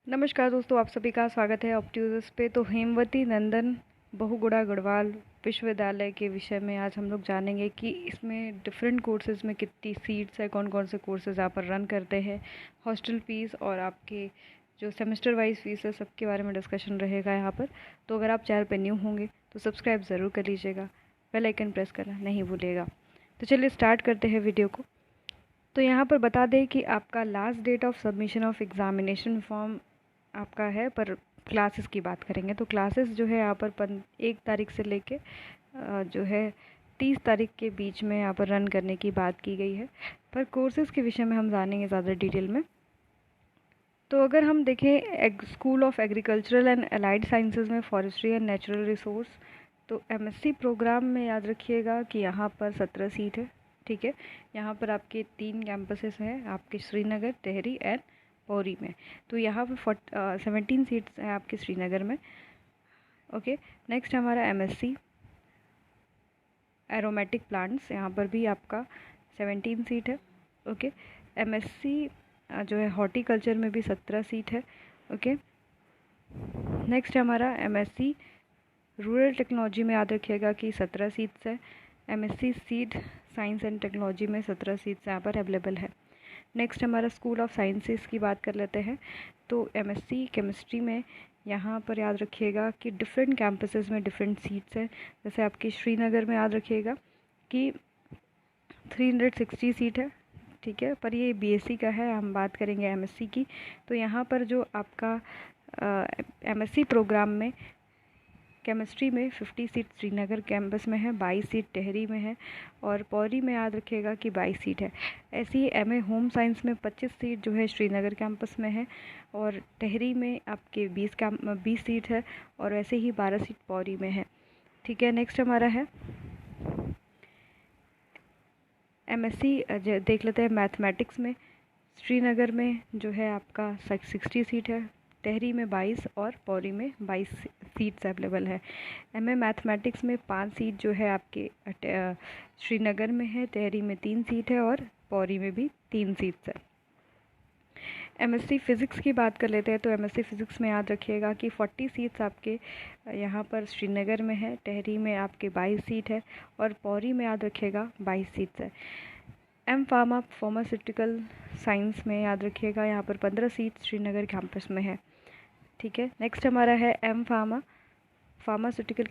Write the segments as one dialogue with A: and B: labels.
A: नमस्कार दोस्तों, आप सभी का स्वागत है ऑप्ट्यूज़ पे। तो हेमवती नंदन बहुगुणा गढ़वाल विश्वविद्यालय के विषय में आज हम लोग जानेंगे कि इसमें डिफरेंट कोर्सेज़ में कितनी सीट्स है, कौन कौन से कोर्सेज़ यहाँ पर रन करते हैं, हॉस्टल फीस और आपके जो सेमेस्टर वाइज फीस है सबके बारे में डिस्कशन रहेगा यहाँ पर। तो अगर आप चैनल पर न्यू होंगे तो सब्सक्राइब ज़रूर कर लीजिएगा, बेल आइकन प्रेस करना नहीं भूलिएगा। तो चलिए स्टार्ट करते हैं वीडियो को। तो यहाँ पर बता दें कि आपका last date of submission of examination form आपका है, पर क्लासेस की बात करेंगे तो क्लासेस जो है यहाँ पर 1 तारीख से लेके जो है 30 तारीख के बीच में यहाँ पर रन करने की बात की गई है। पर कोर्सेज़ के विषय में हम जानेंगे ज़्यादा डिटेल में। तो अगर हम देखें school of agricultural and allied sciences में फॉरेस्ट्री एंड नेचुरल रिसोर्स, तो एमएससी प्रोग्राम में याद रखिएगा कि यहाँ पर 17 सीट है। ठीक है, यहाँ पर आपके 3 कैंपसेस हैं, आपके श्रीनगर, टिहरी एंड पौरी में। तो यहाँ पर 17 सीट्स हैं आपके श्रीनगर में। ओके, नेक्स्ट हमारा एमएससी एरोमेटिक प्लांट्स, यहाँ पर भी आपका 17 सीट है। ओके, एमएससी जो है हॉर्टिकल्चर में भी 17 सीट है। ओके, नेक्स्ट हमारा एमएससी रूरल टेक्नोलॉजी में याद रखिएगा कि 17 सीट्स है। MSc seed science and technology में 17 सीट्स यहाँ पर अवेलेबल है। नेक्स्ट हमारा स्कूल ऑफ साइंसेस की बात कर लेते हैं। तो एमएससी केमिस्ट्री में यहाँ पर याद रखिएगा कि डिफरेंट कैंपसेस में डिफरेंट सीट्स हैं। जैसे आपकी श्रीनगर में याद रखिएगा कि 360 सीट है। ठीक है, पर ये बीएससी का है, हम बात करेंगे एमएससी की। तो यहाँ पर जो आपका एमएससी प्रोग्राम में केमिस्ट्री में 50 सीट श्रीनगर कैंपस में है, 22 सीट टिहरी में है और पौरी में याद रखिएगा कि 22 सीट है। ऐसे ही एमए होम साइंस में 25 सीट जो है श्रीनगर कैंपस में है और टिहरी में आपके 20 सीट है और ऐसे ही 12 सीट पौरी में है। ठीक है, नेक्स्ट हमारा है एमएससी देख लेते हैं मैथमेटिक्स में। श्रीनगर में जो है आपका 60 सीट है, टिहरी में 22 और पौरी में 22 सीट्स अवेलेबल है। एमए मैथमेटिक्स में 5 सीट जो है आपके श्रीनगर में है, टिहरी में 3 सीट है और पौरी में भी 3 सीट्स है। एमएससी फ़िज़िक्स की बात कर लेते हैं। तो एमएससी फ़िज़िक्स में याद रखिएगा कि 40 सीट्स आपके यहाँ पर श्रीनगर में है, टिहरी में आपके 22 सीट है और पौरी में याद रखिएगा 22 सीट्स है। एम फार्मास्यूटिकल साइंस में याद रखिएगा यहाँ पर 15 सीट श्रीनगर कैंपस में है। ठीक है, नेक्स्ट हमारा है एम फार्मास्यूटिकल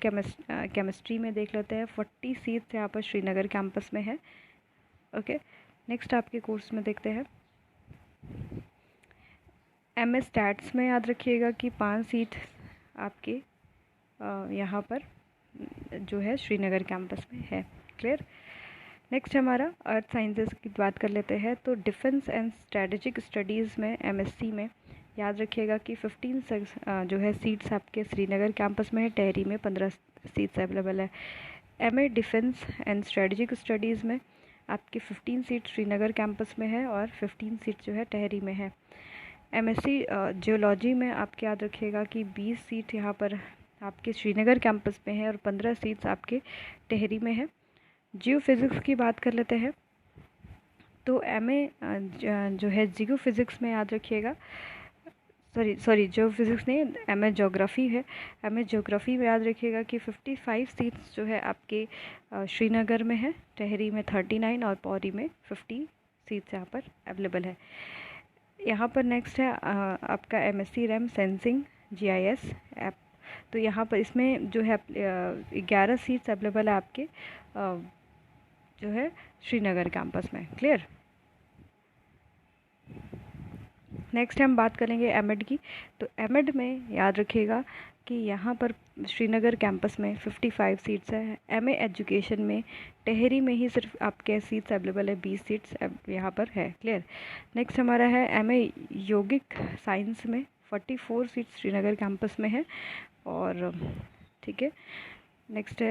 A: केमिस्ट्री में देख लेते हैं। 40 सीट्स यहाँ पर श्रीनगर कैंपस में है। ओके, नेक्स्ट आपके कोर्स में देखते हैं एमए स्टैट्स में याद रखिएगा कि 5 सीट आपके यहाँ पर जो है श्रीनगर कैंपस में है। क्लियर। नेक्स्ट हमारा अर्थ साइंसेस की बात कर लेते हैं। तो डिफेंस एंड स्ट्रेटेजिक स्टडीज़ में एमएससी में याद रखिएगा कि 15 जो है सीट्स आपके श्रीनगर कैंपस में है, टिहरी में 15 सीट्स अवेलेबल है। MA defence and strategic studies में आपकी 15 सीट श्रीनगर कैंपस में है और 15 सीट जो है टिहरी में है। एमएससी जियोलॉजी में आपके याद रखिएगा कि 20 सीट यहाँ पर आपके श्रीनगर कैंपस में है और 15 सीट्स आपके टिहरी में है। जियो फिज़िक्स की बात कर लेते हैं। तो एमए जो है जियो फिज़िक्स में याद रखिएगा, सॉरी जियो फिज़िक्स नहीं, एमए ज्योग्राफी है। एमए ज्योग्राफी में याद रखिएगा कि 55 सीट्स जो है आपके श्रीनगर में है, टिहरी में 39 और पौरी में 50 सीट्स यहाँ पर अवेलेबल है। यहाँ पर नेक्स्ट है आपका MSc RAM sensing GIS app. तो यहाँ पर इसमें जो है 11 सीट्स अवेलेबल है आपके जो है श्रीनगर कैंपस में। क्लियर। नेक्स्ट हम बात करेंगे एमएड की। तो एमएड में याद रखिएगा कि यहाँ पर श्रीनगर कैंपस में 55 सीट्स है। एमए एजुकेशन में टिहरी में ही सिर्फ आपके सीट्स अवेलेबल है, 20 सीट्स यहाँ पर है। क्लियर। नेक्स्ट हमारा है एमए योगिक साइंस में 44 सीट्स श्रीनगर कैंपस में है और ठीक है। नेक्स्ट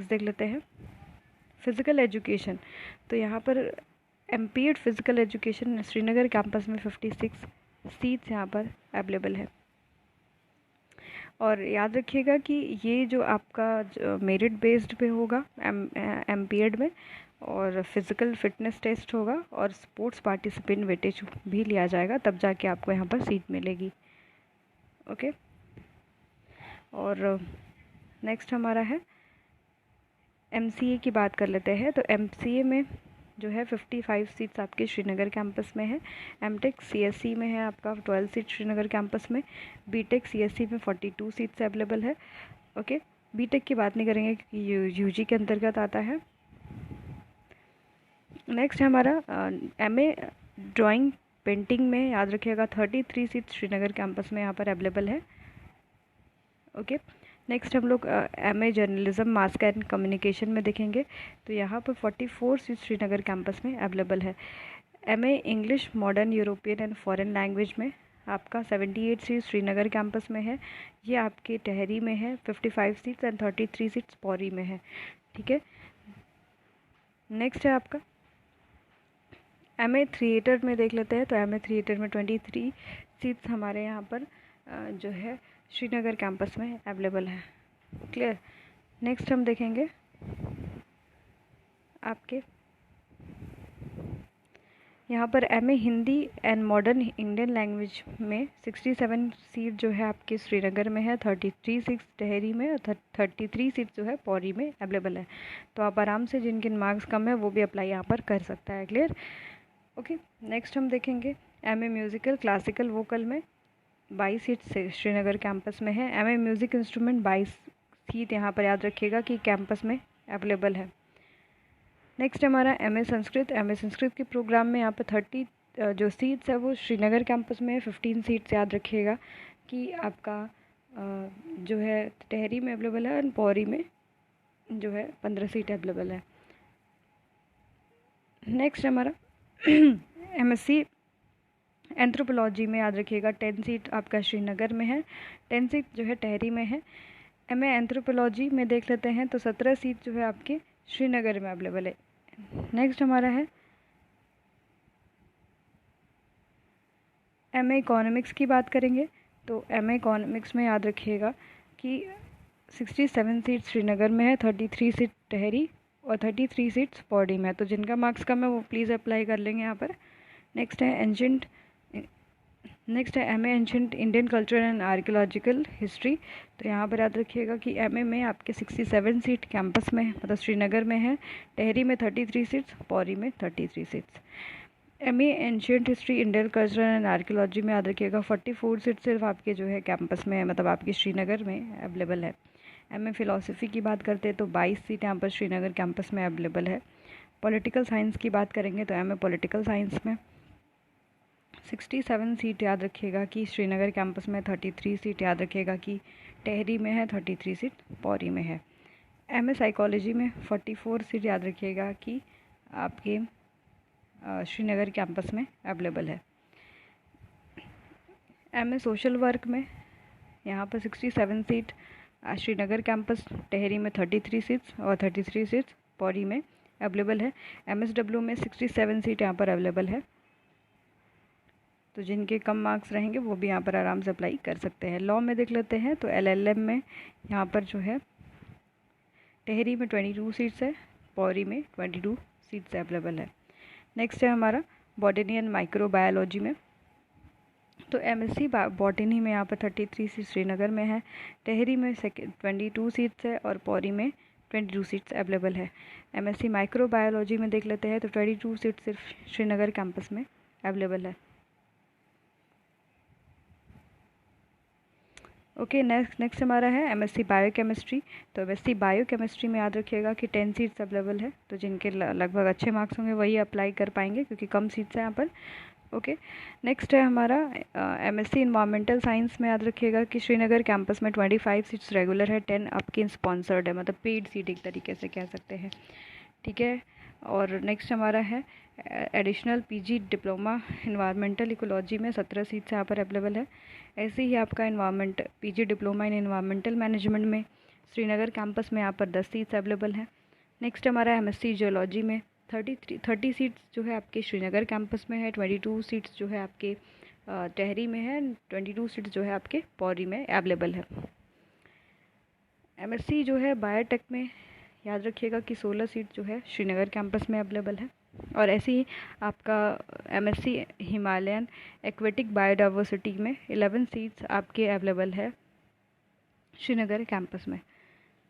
A: देख लेते हैं फ़िज़िकल एजुकेशन। तो यहाँ पर MPEd physical education Srinagar campus में 56 सीट्स यहाँ पर अवेलेबल है। और याद रखिएगा कि ये जो आपका मेरिट बेस्ड पे होगा एमपीएड में, और फिज़िकल फिटनेस टेस्ट होगा और स्पोर्ट्स पार्टिसिपेंट वेटेज भी लिया जाएगा, तब जाके आपको यहाँ पर सीट मिलेगी। ओके, और नेक्स्ट हमारा है MCA की बात कर लेते हैं। तो MCA में जो है 55 सीट्स आपके श्रीनगर कैंपस में है। MTech CSE में है आपका 12 सीट श्रीनगर कैंपस में। BTech CSE में 42 सीट्स अवेलेबल है। ओके, BTech की बात नहीं करेंगे क्योंकि UG के अंतर्गत आता है। नेक्स्ट हमारा MA ड्राइंग पेंटिंग में याद रखिएगा 33 सीट्स श्रीनगर कैंपस में यहाँ पर अवेलेबल है। ओके, नेक्स्ट हम लोग MA journalism mass and communication में देखेंगे। तो यहाँ पर 44 सीट्स श्रीनगर कैंपस में अवेलेबल है। MA English modern European and foreign language में आपका 78 सीट्स श्रीनगर कैंपस में है। ये आपके टहरी में है 55 सीट्स एंड 33 सीट्स पौरी में है। ठीक है, नेक्स्ट है आपका MA थिएटर में देख लेते हैं। तो MA थिएटर में 23 सीट्स हमारे यहाँ पर जो है श्रीनगर कैंपस में अवेलेबल है। क्लियर। नेक्स्ट हम देखेंगे आपके यहाँ पर MA Hindi and modern Indian language में 67 सीट जो है आपके श्रीनगर में है, 33 सीट्स टहरी में और 33 सीट जो है पौरी में अवेलेबल है। तो आप आराम से जिनके मार्क्स कम है वो भी अप्लाई यहाँ पर कर सकता है। क्लियर। ओके, नेक्स्ट हम देखेंगे MA म्यूज़िकल क्लासिकल वोकल में 22 सीट श्रीनगर कैंपस में है। MA म्यूज़िक इंस्ट्रूमेंट 22 सीट यहाँ पर याद रखिएगा कि कैंपस में अवेलेबल है। नेक्स्ट हमारा MA संस्कृत के प्रोग्राम में यहाँ पर 30 जो सीट्स है वो श्रीनगर कैंपस में 15 सीट्स याद रखिएगा कि आपका जो है टहरी में अवेलेबल है और पौरी में जो है 15 सीट अवेलेबल है। नेक्स्ट हमारा MSc एंथ्रोपोलॉजी में याद रखिएगा 10 सीट आपका श्रीनगर में है, 10 सीट जो है टहरी में है। MA एंथ्रोपोलॉजी में देख लेते हैं तो 17 सीट जो है आपके श्रीनगर में अवेलेबल है। नेक्स्ट हमारा है MA इकोनॉमिक्स की बात करेंगे। तो MA इकोनॉमिक्स में याद रखिएगा कि 67 सीट श्रीनगर में है, 33 सीट टहरी और 33 सीट्स पौड़ी में है। तो जिनका मार्क्स कम है वो प्लीज़ अप्लाई कर लेंगे यहाँ पर। नेक्स्ट है MA ancient Indian culture and archaeological history. तो यहाँ पर याद रखिएगा कि MA में आपके 67 सीट कैंपस में मतलब श्रीनगर में है, टहरी में 33 सीट्स, पौरी में 33 seats. MA ancient history Indian culture and archaeology में याद रखिएगा 44 सीट सिर्फ आपके जो है कैंपस में है, मतलब आपके श्रीनगर में अवेलेबल है। MA फ़िलासफ़ी की बात करते हैं तो 22 सीट यहाँ पर श्रीनगर कैंपस में अवेलेबल है। पॉलिटिकल साइंस की बात करेंगे तो MA पॉलिटिकल साइंस में 67 सीट याद रखिएगा कि श्रीनगर कैंपस में, 33 सीट याद रखिएगा कि टहरी में है, 33 सीट पौरी में है। MA साइकोलॉजी में 44 सीट याद रखिएगा कि आपके श्रीनगर कैंपस में अवेलेबल है। MA सोशल वर्क में यहाँ पर 67 सीट श्रीनगर कैंपस, टहरी में 33 सीट्स और 33 सीट्स पौरी में अवेलेबल है। MSW में 67 सीट यहाँ पर अवेलेबल है। तो जिनके कम मार्क्स रहेंगे वो भी यहाँ पर आराम से अप्लाई कर सकते हैं। लॉ में देख लेते हैं तो LLM में यहाँ पर जो है टहरी में 22 सीट्स है, पौरी में 22 सीट्स अवेलेबल है। नेक्स्ट है हमारा बॉटनी एंड माइक्रोबायोलॉजी में। तो MSc बॉटनी में यहाँ पर 33 सीट श्रीनगर में है, टहरी में 22 सीट्स है और पौरी में 22 सीट्स अवेलेबल है। MSc माइक्रोबायोलॉजी में देख लेते हैं तो 22 सीट सिर्फ श्रीनगर कैंपस में अवेलेबल है। ओके, नेक्स्ट हमारा है MSc बायोकेमिस्ट्री। तो MSc बायोकेमिस्ट्री में याद रखिएगा कि 10 सीट्स अवेलेबल है। तो जिनके लगभग अच्छे मार्क्स होंगे वही अप्लाई कर पाएंगे क्योंकि कम सीट्स हैं यहाँ पर। ओके, नेक्स्ट है हमारा MSc इन्वायरमेंटल साइंस में याद रखिएगा कि श्रीनगर कैंपस में 25 सीट्स रेगुलर है, 10 आपकी स्पॉन्सर्ड है, मतलब पेड सीट एक तरीके से कह सकते हैं। ठीक है, और नेक्स्ट हमारा है additional PG diploma environmental ecology में 17 सीट्स यहाँ पर अवेलेबल है। ऐसे ही आपका PG diploma in environmental management में श्रीनगर कैंपस में यहाँ पर 10 सीट्स अवेलेबल है। नेक्स्ट हमारा MSc जियोलॉजी में 30 सीट्स जो है आपके श्रीनगर कैंपस में है, 22 सीट्स जो है आपके टहरी में है, 22 सीट्स जो है आपके पौरी में अवेलेबल है। MSc जो है बायोटेक में याद रखिएगा कि 16 सीट जो है श्रीनगर कैंपस में अवेलेबल है। और ऐसे ही आपका एमएससी हिमालयन एक्वेटिक बायोडाइवर्सिटी में 11 सीट्स आपके अवेलेबल है श्रीनगर कैंपस में।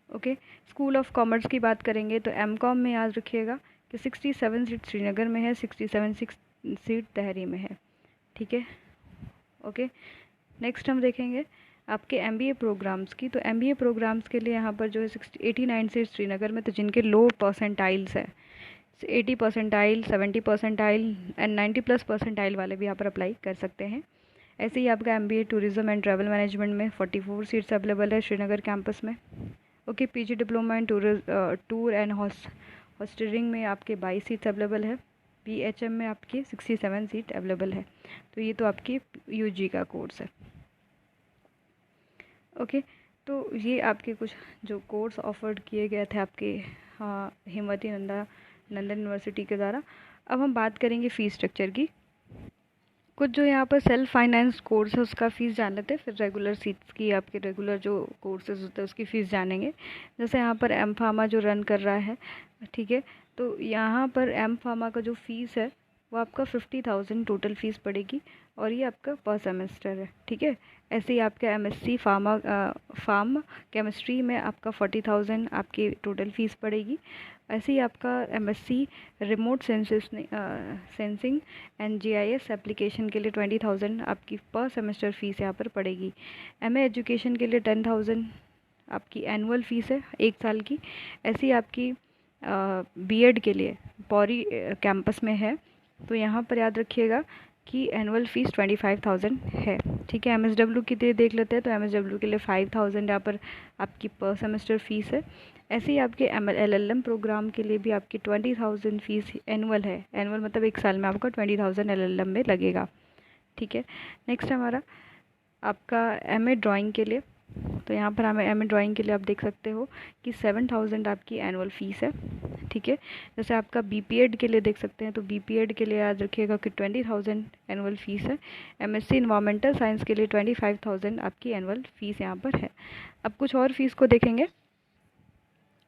A: ओके, स्कूल ऑफ कॉमर्स की बात करेंगे तो एमकॉम में याद रखिएगा कि 67 सीट श्रीनगर में है, 67 सीट तहरी में है। ठीक है, ओके। नेक्स्ट हम देखेंगे आपके एमबीए प्रोग्राम्स की। तो एमबीए प्रोग्राम्स के लिए यहाँ पर जो है 89 सीट श्रीनगर में, तो जिनके लो परसेंटाइल्स है, 80 परसेंटाइल, 70 परसेंटाइल एंड 90+ परसेंटाइल वाले भी यहाँ पर अप्लाई कर सकते हैं। ऐसे ही आपका MBA tourism and travel management में 44 सीट्स अवेलेबल है श्रीनगर कैंपस में। Okay, PG diploma in tour and hostelling में आपके 22 सीट्स अवेलेबल है। बीएचएम में आपके 67 सीट अवेलेबल है। तो ये तो आपकी यूजी का कोर्स है। ओके, तो ये आपके कुछ जो कोर्स ऑफर्ड किए गए थे आपके हिमवती नंदन यूनिवर्सिटी के द्वारा। अब हम बात करेंगे फ़ीस स्ट्रक्चर की। कुछ जो यहाँ पर सेल्फ फाइनेंस कोर्स है उसका फ़ीस जान लेते हैं, फिर रेगुलर सीट्स की आपके रेगुलर जो कोर्सेज होते हैं उसकी फ़ीस जानेंगे। जैसे यहाँ पर एम फार्मा जो रन कर रहा है, ठीक है, तो यहाँ पर एम फार्मा का जो फ़ीस है वो आपका 50,000 टोटल फ़ीस पड़ेगी और ये आपका पर सेमेस्टर है। ठीक है, ऐसे ही आपका एमएससी फार्म केमिस्ट्री में आपका 40,000 आपकी टोटल फ़ीस पड़ेगी। ऐसे ही आपका MSc remote sensing and GIS application के लिए 20,000 आपकी पर सेमेस्टर फ़ीस यहाँ पर पड़ेगी। एमए एजुकेशन के लिए 10,000 आपकी एनुअल फ़ीस है 1 साल की। ऐसे ही आपकी बीएड के लिए पौरी कैंपस में है, तो यहाँ पर याद रखिएगा कि एनुअल फ़ीस 25,000 है। ठीक है, एमएसडब्ल्यू की देख लेते हैं, तो एमएसडब्ल्यू के लिए 5,000 यहाँ पर आपकी पर सेमेस्टर फ़ीस है। ऐसे ही आपके एलएलएम प्रोग्राम के लिए भी आपकी 20,000 फ़ीस एनुअल है। एनुअल मतलब 1 साल में आपका 20,000 एलएलएम में लगेगा। ठीक है, नेक्स्ट हमारा आपका एमए ड्राइंग के लिए, तो यहाँ पर हमें एमए ड्राइंग के लिए आप देख सकते हो कि 7,000 आपकी एनुअल फ़ीस है। ठीक है, जैसे आपका बीपीएड के लिए देख सकते हैं, तो बीपीएड के लिए याद रखिएगा कि 20,000 एनुअल फ़ीस है। एमएससी इन्वायरमेंटल साइंस के लिए 25,000 आपकी एनुअल फ़ीस यहाँ पर है। अब कुछ और फ़ीस को देखेंगे।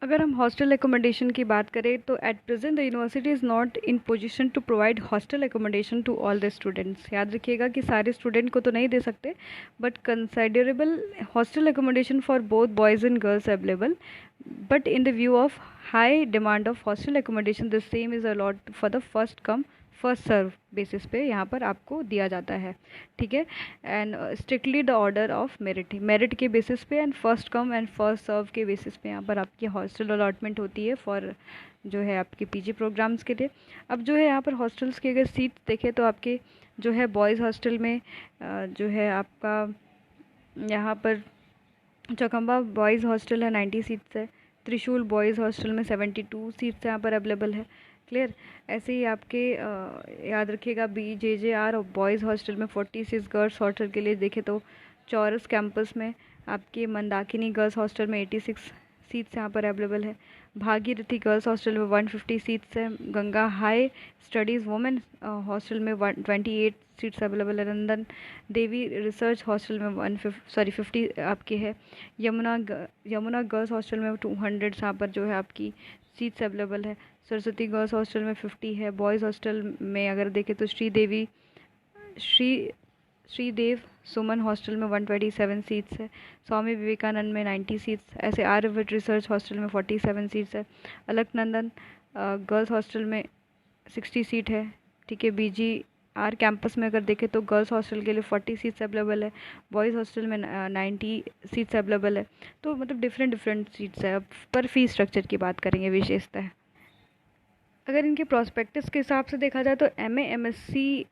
A: अगर हम हॉस्टल एकोमोडेशन की बात करें तो at present the university is not in position to provide hostel accommodation to all the students. याद रखिएगा कि सारे स्टूडेंट को तो नहीं दे सकते, but considerable hostel accommodation for both boys and girls available, but in the view of high demand of hostel accommodation the same is allot for the first come first serve basis पे यहाँ पर आपको दिया जाता है। ठीक है, and strictly the order of merit के बेसिस पे and first come and first serve के बेसिस पे यहाँ पर आपकी हॉस्टल अलॉटमेंट होती है फॉर जो है आपके पीजी प्रोग्राम्स के लिए। अब जो है यहाँ पर हॉस्टल्स की अगर सीट देखें तो आपके जो है बॉयज़ हॉस्टल में जो है आपका यहाँ पर चौखंबा बॉयज़ हॉस्टल है 90 सीट्स है। त्रिशूल बॉयज़ हॉस्टल में 72 सीट्स यहाँ पर अवेलेबल है। क्लियर, ऐसे ही आपके याद रखिएगा BJJR और बॉयज़ हॉस्टल में 46, गर्ल्स हॉस्टल के लिए देखें तो चौरस कैंपस में आपके मंदाकिनी गर्ल्स हॉस्टल में 86 सीट्स यहाँ पर अवेलेबल है। भागीरथी गर्ल्स हॉस्टल में 150 सीट्स है। Ganga high studies women hostel में 28 सीट्स अवेलेबल है। नंदन देवी रिसर्च हॉस्टल में 50 आपकी है। यमुना गर्ल्स हॉस्टल में 200 यहाँ पर जो है आपकी सीट्स अवेलेबल है। सरस्वती गर्ल्स हॉस्टल में 50 है। बॉयज़ हॉस्टल में अगर देखें तो श्रीदेव सुमन हॉस्टल में 127 सीट्स है। स्वामी विवेकानंद में 90 सीट्स। ऐसे आर्यभट्ट रिसर्च हॉस्टल में 47 सीट्स है। अलकनंदन गर्ल्स हॉस्टल में 60 सीट है। ठीक है, BGR कैंपस में अगर देखें तो गर्ल्स हॉस्टल के लिए 40 सीट्स अवेलेबल है। बॉयज़ हॉस्टल में 90 सीट्स अवेलेबल है। तो मतलब डिफरेंट सीट्स है। अब पर फीस स्ट्रक्चर की बात करेंगे विशेषता है। अगर इनके प्रोस्पेक्टस के हिसाब से देखा जाए तो MSc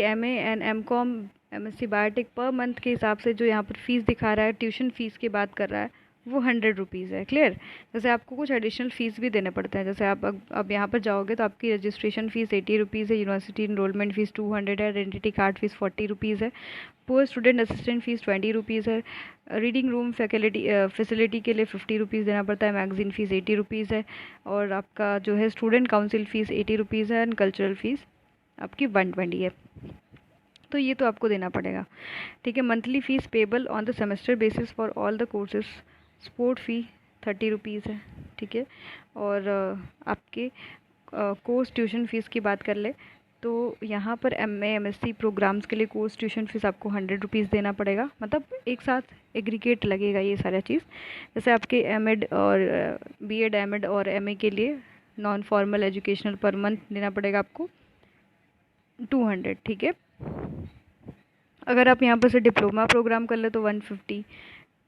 A: MA and MCom MSc biotech पर मंथ के हिसाब से जो यहाँ पर फीस दिखा रहा है, ट्यूशन फ़ीस की बात कर रहा है, वो 100 रुपीज़ है। क्लियर, जैसे आपको कुछ एडिशनल फ़ीस भी देने पड़ते हैं। जैसे आप अब यहाँ पर जाओगे तो आपकी रजिस्ट्रेशन फ़ीस 80 रुपीज़ है। यूनिवर्सिटी इनरोलमेंट फ़ीस 200 है। आइडेंटिटी कार्ड फ़ीस 40 रुपीज़ है। Post student assistant fees 20 rupees है। रीडिंग रूम फैसिलिटी के लिए 50 रुपीज़ देना पड़ता है। मैगज़ीन फ़ीस 80 रुपीज़ है। और आपका जो है स्टूडेंट काउंसिल फ़ीस 80 रुपीज़ है। एंड कल्चरल फ़ीस आपकी 120 है। तो ये तो आपको देना पड़ेगा। ठीक है, monthly fees payable on the semester basis for all the courses. Sport fee 30 rupees है, ठीक है। और आपके कोर्स ट्यूशन फ़ीस की बात कर ले तो यहाँ पर MA MSc प्रोग्राम्स के लिए कोर्स ट्यूशन फ़ीस आपको 100 रुपीज़ देना पड़ेगा, मतलब एक साथ एग्रीगेट लगेगा ये सारा चीज़। जैसे आपके एमएड और बीएड एमएड और MA के लिए non formal educational per month देना पड़ेगा आपको 200, ठीक है। अगर आप यहाँ पर से डिप्लोमा प्रोग्राम कर ले तो 150।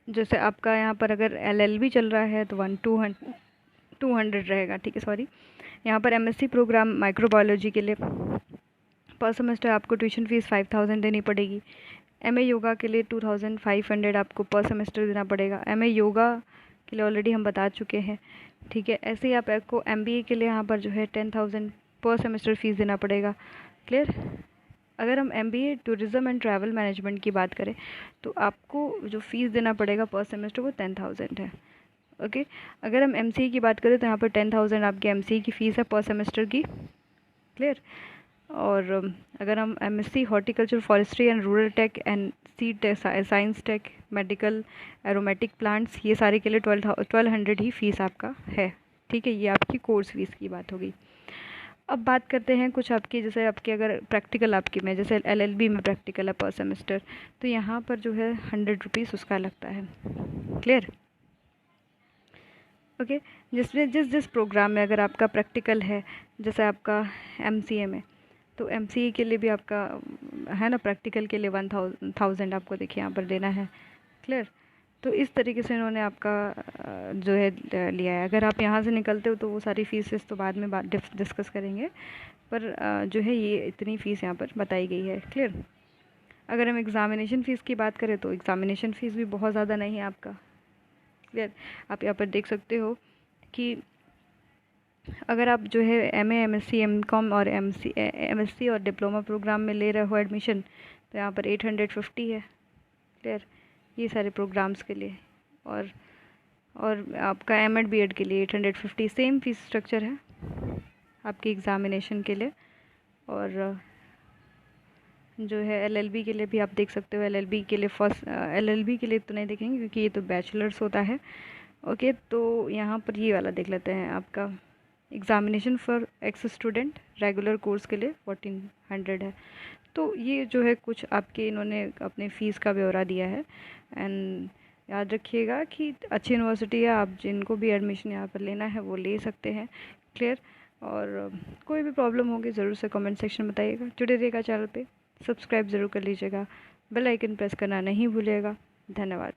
A: जैसे आपका यहाँ पर अगर LLB चल रहा है तो 200 रहेगा, ठीक है, सॉरी। यहाँ पर MSc प्रोग्राम माइक्रोबायोलॉजी के लिए पर सेमेस्टर आपको ट्यूशन फ़ीस 5000 देनी पड़ेगी। MA योगा के लिए 2500 आपको पर सेमेस्टर देना पड़ेगा। MA योगा के लिए ऑलरेडी हम बता चुके हैं, ठीक है। ऐसे ही आपको MBA के लिए यहाँ पर जो है 10,000 पर सेमेस्टर फ़ीस देना पड़ेगा, क्लियर। अगर हम MBA tourism and travel management की बात करें तो आपको जो फ़ीस देना पड़ेगा पर सेमेस्टर वो 10,000 है, ओके। अगर हम MCA की बात करें तो यहाँ पर 10,000 आपकी MCA की फ़ीस है पर सेमेस्टर की, क्लियर। और अगर हम MSc horticulture forestry and rural tech and seed science tech medical aromatic plants ये सारे के लिए 1200 ही फ़ीस आपका है, ठीक है। ये आपकी कोर्स फ़ीस की बात होगी। अब बात करते हैं कुछ आपकी, जैसे आपके अगर प्रैक्टिकल आपकी में जैसे LLB में प्रैक्टिकल है पर सेमेस्टर, तो यहाँ पर जो है 100 रुपीज़ उसका लगता है, क्लियर, ओके। जिसमें जिस प्रोग्राम में अगर आपका प्रैक्टिकल है, जैसे आपका MCA में, तो MCA के लिए भी आपका है ना, प्रैक्टिकल के लिए 1000 आपको देखिए यहाँ पर देना है, क्लियर। तो इस तरीके से इन्होंने आपका जो है लिया है। अगर आप यहाँ से निकलते हो तो वो सारी फीसेस तो बाद में डिस्कस करेंगे, पर जो है ये इतनी फ़ीस यहाँ पर बताई गई है, क्लियर। अगर हम एग्ज़ामिनेशन फ़ीस की बात करें तो एग्ज़ामिनेशन फ़ीस भी बहुत ज़्यादा नहीं है आपका, क्लियर। आप यहाँ पर देख सकते हो कि अगर आप जो है MA MSc MCOM और MSc और डिप्लोमा प्रोग्राम में ले रहे हो एडमिशन तो यहाँ पर 850 है, क्लियर, ये सारे प्रोग्राम्स के लिए। और आपका MEd BEd के लिए 850 सेम फीस स्ट्रक्चर है आपकी एग्ज़ामिनेशन के लिए। और जो है LLB के लिए भी आप देख सकते हो। LLB के लिए LLB के लिए तो नहीं देखेंगे क्योंकि ये तो बैचलर्स होता है, ओके। तो यहाँ पर ये वाला देख लेते हैं, आपका examination for x student regular course के लिए 1400 है। तो ये जो है कुछ आपके इन्होंने अपने फ़ीस का ब्यौरा दिया है। एंड याद रखिएगा कि अच्छी यूनिवर्सिटी है, आप जिनको भी एडमिशन यहाँ पर लेना है वो ले सकते हैं, क्लियर। और कोई भी प्रॉब्लम होगी ज़रूर से कमेंट सेक्शन में बताइएगा। जुड़े रहिएगा चैनल पे, सब्सक्राइब ज़रूर कर लीजिएगा, बेल आइकन प्रेस करना नहीं भूलिएगा। धन्यवाद।